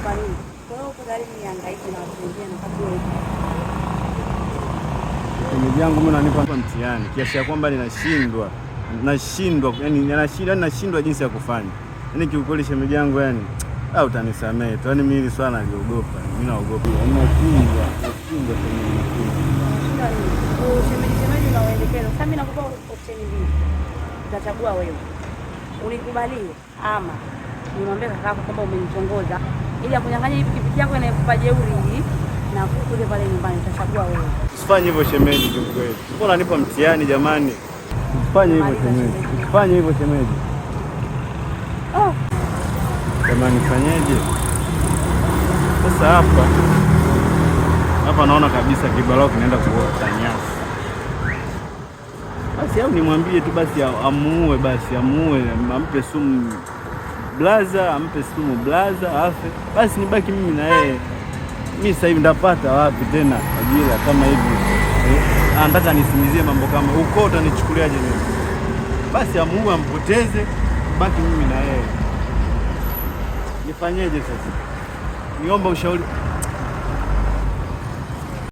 kwa nini? Kwa hiyo uko tayari nihangaike na watu wengine na kabla wewe. Shemeji yangu mimi nanipa mtihani kiasi ya kwamba nashindwa jinsi ya kufanya. Yaani kiukweli shemeji yangu yani utanisamehe tu. Yaani mimi hili swala naliogopa. Mimi naogopa. Nashindwa shemeji. Shemeji unaoelekeza. Sasa mimi nakupa option mbili. Utachagua wewe. Unikubalie ama nimwambie kakako kwamba umenitongoza ili akunyang'anye hivi kipiki yako inayokupa jeuri hii na kule pale nyumbani. Utachagua wewe. Usifanye hivyo shemeji kiukweli. Mbona unanipa mtihani jamani? Usifanye hivyo shemeji. Usifanye hivyo shemeji. Jamani fanyeje? Sasa hapa naona kabisa kibalao kinaenda kuota nyasi. Basi au nimwambie tu basi amuue ampe sumu blaza afe. Basi nibaki mimi na yeye. Mimi sasa hivi ndapata wapi tena ajira kama hivi? Anataka nisimizie mambo kama uko utanichukuliaje mimi? Basi amuue ampoteze, baki mimi na yeye. Nifanyeje sasa? Niomba ushauri.